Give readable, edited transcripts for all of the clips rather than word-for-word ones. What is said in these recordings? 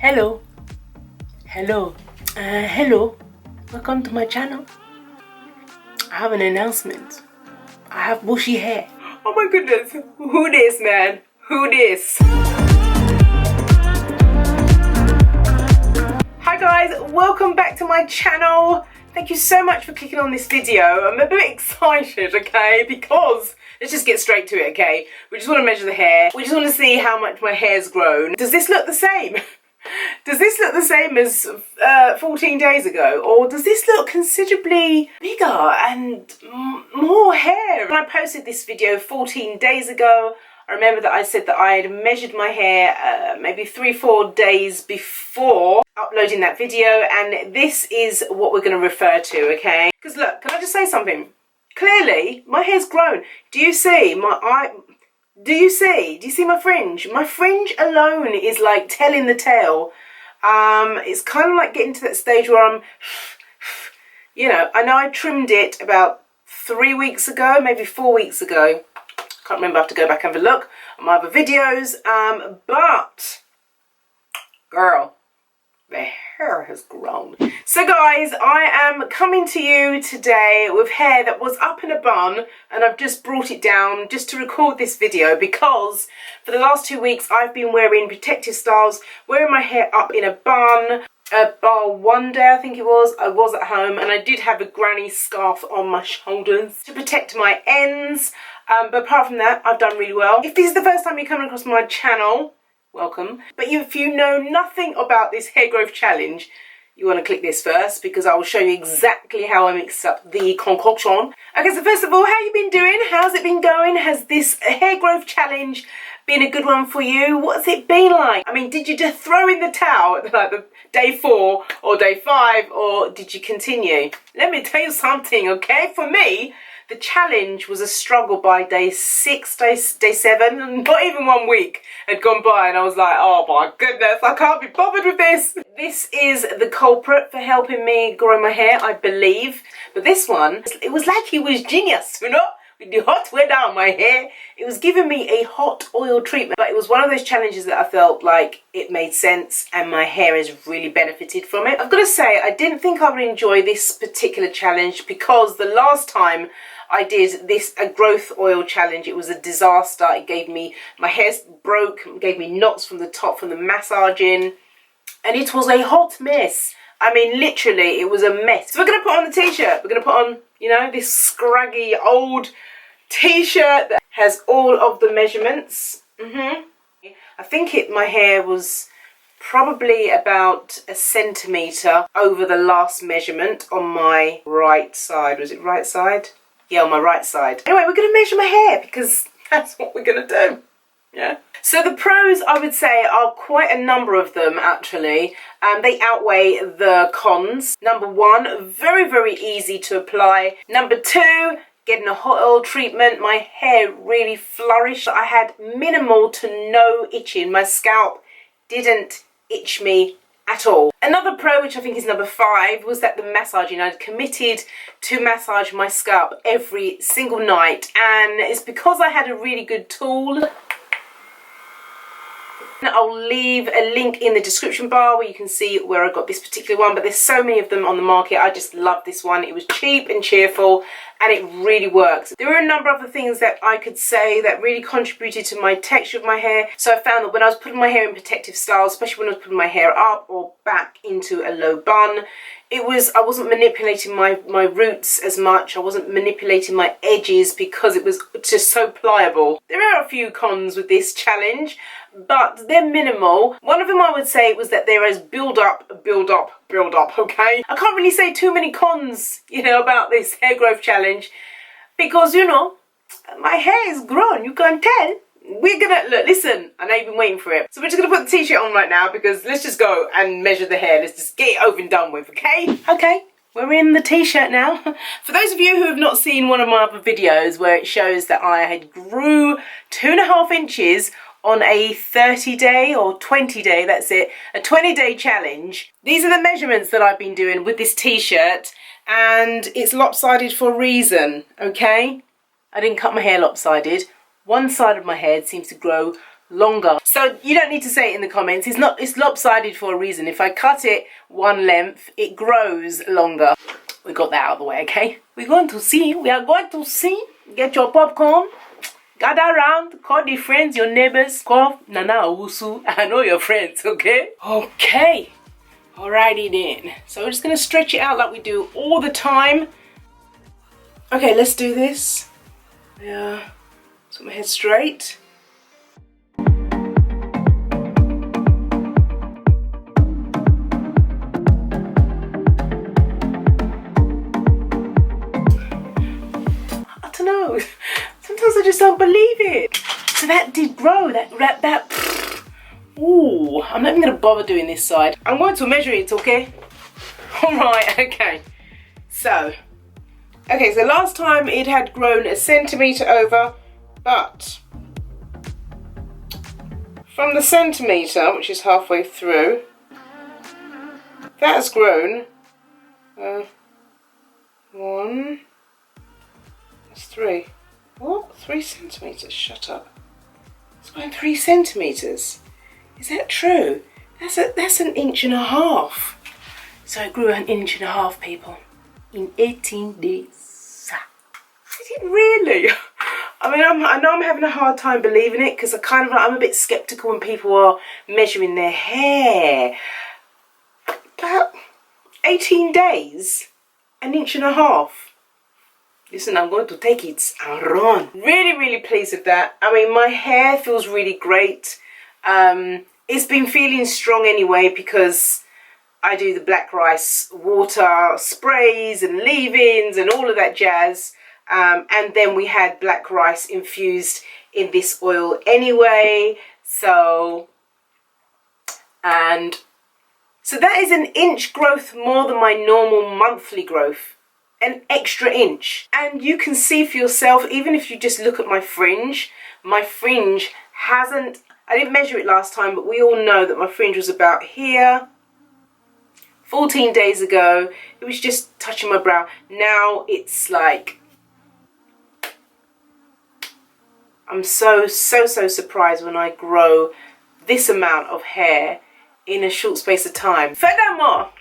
Hello. Hello. Welcome to my channel. I have an announcement. I have bushy hair. Oh my goodness. Who this, man? Who this? Hi guys, welcome back to my channel. Thank you so much for clicking on this video. I'm a bit excited, okay, because let's just get straight to it, okay? We just want to measure the hair. We just want to see how much my hair's grown. Does this look the same? Does this look the same as 14 days ago? Or does this look considerably bigger and more hair? When I posted this video 14 days ago, I remember that I said that I had measured my hair maybe 3-4 days before uploading that video, and this is what we're going to refer to, okay? Because look, can I just say something? Clearly, my hair's grown. Do you see my eye? Do you see my fringe? My fringe alone is like telling the tale. It's kind of like getting to that stage where I'm, you know I trimmed it about 3 weeks ago, maybe 4 weeks ago. Can't remember, I have to go back and have a look at my other videos. But, girl, the hair has grown. So guys, I am coming to you today with hair that was up in a bun, and I've just brought it down just to record this video because for the last 2 weeks I've been wearing protective styles, wearing my hair up in a bun. Bar one day, I think it was, I was at home and I did have a granny scarf on my shoulders to protect my ends. But apart from that, I've done really well. If this is the first time you're coming across my channel, welcome. But if you know nothing about this hair growth challenge, you want to click this first because I will show you exactly how I mixed up the concoction. Okay, so first of all, how you been doing? How's it been going? Has this hair growth challenge been a good one for you? What's it been like? I mean, did you just throw in the towel at like the day 4 or day 5, or did you continue? Let me tell you something, okay? For me, the challenge was a struggle by day 6, day 7, and not even 1 week had gone by and I was like, oh my goodness, I can't be bothered with this. This is the culprit for helping me grow my hair, I believe. But this one, it was like he was genius, you know? With the hot weather on my hair, it was giving me a hot oil treatment. But it was one of those challenges that I felt like it made sense and my hair has really benefited from it. I've got to say, I didn't think I would enjoy this particular challenge because the last time I did a growth oil challenge, it was a disaster. It gave me, my hair broke, gave me knots from the top from the massaging, and it was a hot mess. I mean, literally, it was a mess. So we're going to put on the t-shirt. We're going to put on, you know, this scraggy old t-shirt that has all of the measurements. I think my hair was probably about 1 centimetre over the last measurement on my right side. Was it right side? Yeah, on my right side. Anyway, we're going to measure my hair because that's what we're going to do. Yeah. So the pros, I would say, are quite a number of them actually. They outweigh the cons. Number 1, very, very easy to apply. Number 2, getting a hot oil treatment. My hair really flourished. I had minimal to no itching. My scalp didn't itch me at all. Another pro, which I think is number 5, was that the massaging. I'd committed to massage my scalp every single night, and it's because I had a really good tool. I'll leave a link in the description bar where you can see where I got this particular one, but there's so many of them on the market. I just love this one. It was cheap and cheerful and it really works. There were a number of other things that I could say that really contributed to my texture of my hair. So I found that when I was putting my hair in protective styles, especially when I was putting my hair up or back into a low bun, I wasn't manipulating my roots as much. I wasn't manipulating my edges because it was just so pliable. There are a few cons with this challenge, but they're minimal. One of them I would say was that there is build up, okay? I can't really say too many cons, you know, about this hair growth challenge because, you know, my hair is grown, you can't tell. We're gonna, look, listen, I know you've been waiting for it. So we're just gonna put the t-shirt on right now because let's just go and measure the hair. Let's just get it over and done with, okay? Okay, we're in the t-shirt now. For those of you who have not seen one of my other videos where it shows that I had grew 2.5 inches on a 30-day or 20-day, that's it, a 20-day challenge. These are the measurements that I've been doing with this t-shirt, and it's lopsided for a reason, okay? I didn't cut my hair lopsided. One side of my head seems to grow longer. So you don't need to say it in the comments. It's lopsided for a reason. If I cut it one length, it grows longer. We got that out of the way, okay? We are going to see. Get your popcorn. Gather around, call the friends, your neighbors, call Nana Owusu. I know your friends, okay? Okay. Alrighty then. So we're just gonna stretch it out like we do all the time. Okay, let's do this. Yeah. Put my head straight. I don't know. Sometimes I just don't believe it. So that did grow. Ooh, I'm not even going to bother doing this side. I'm going to measure it, okay? Alright, okay. So last time it had grown a centimetre over, but from the centimetre, which is halfway through, that has grown 3. What? 3 centimetres? Shut up. It's grown 3 centimetres. Is that true? That's 1.5 inches. So it grew 1.5 inches, people, in 18 days. Did it really? I mean, I know I'm having a hard time believing it because I'm a bit skeptical when people are measuring their hair. But 18 days, 1.5 inches. Listen, I'm going to take it and run. Really, really pleased with that. I mean, my hair feels really great. It's been feeling strong anyway because I do the black rice water sprays and leave-ins and all of that jazz. And then we had black rice infused in this oil anyway. So that is 1 inch growth more than my normal monthly growth. An extra inch. And you can see for yourself, even if you just look at my fringe hasn't, I didn't measure it last time, but we all know that my fringe was about here. 14 days ago, it was just touching my brow. Now it's like, I'm so surprised when I grow this amount of hair in a short space of time. Furthermore,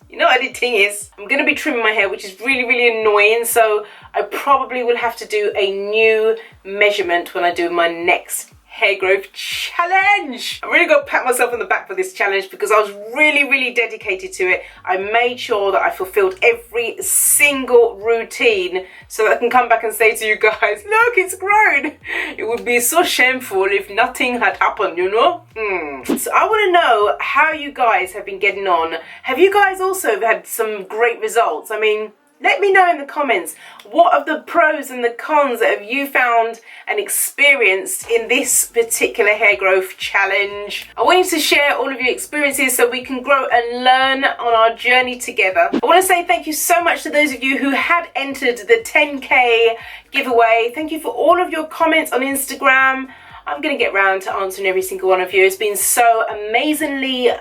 you know what the thing is, I'm going to be trimming my hair, which is really, really annoying. So I probably will have to do a new measurement when I do my next hair growth challenge. I'm really going to pat myself on the back for this challenge because I was really, really dedicated to it. I made sure that I fulfilled every single routine so that I can come back and say to you guys, look, it's grown. It would be so shameful if nothing had happened, you know? So I want to know how you guys have been getting on. Have you guys also had some great results? I mean, let me know in the comments, what are the pros and the cons that have you found and experienced in this particular hair growth challenge? I want you to share all of your experiences so we can grow and learn on our journey together. I want to say thank you so much to those of you who had entered the 10K giveaway. Thank you for all of your comments on Instagram. I'm going to get round to answering every single one of you. It's been so amazingly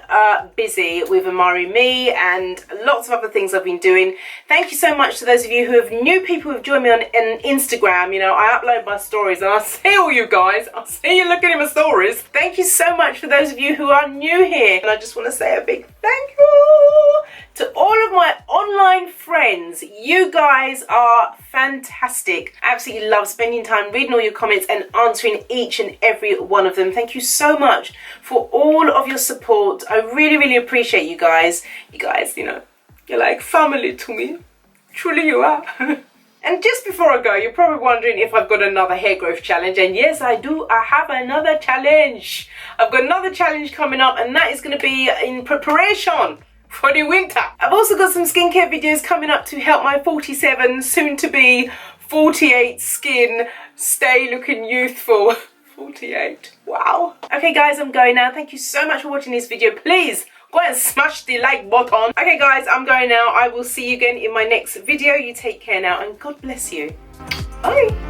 busy with Amari Me and lots of other things I've been doing. Thank you so much to those of you who have new people who've joined me on Instagram. You know, I upload my stories and I see all you guys. I see you looking at my stories. Thank you so much for those of you who are new here. And I just want to say a big thank you to all of my online friends. You guys are fantastic. I absolutely love spending time reading all your comments and answering each and every one of them. Thank you so much for all of your support. I really, really appreciate you guys. You guys, you know, you're like family to me. Truly you are. And just before I go, you're probably wondering if I've got another hair growth challenge. And yes, I do. I have another challenge. I've got another challenge coming up, and that is going to be in preparation for the winter. I've also got some skincare videos coming up to help my 47, soon to be 48 skin stay looking youthful. 48, wow. Okay guys, I'm going now. Thank you so much for watching this video. Please go and smash the like button. Okay guys, I'm going now. I will see you again in my next video. You take care now and God bless you. Bye.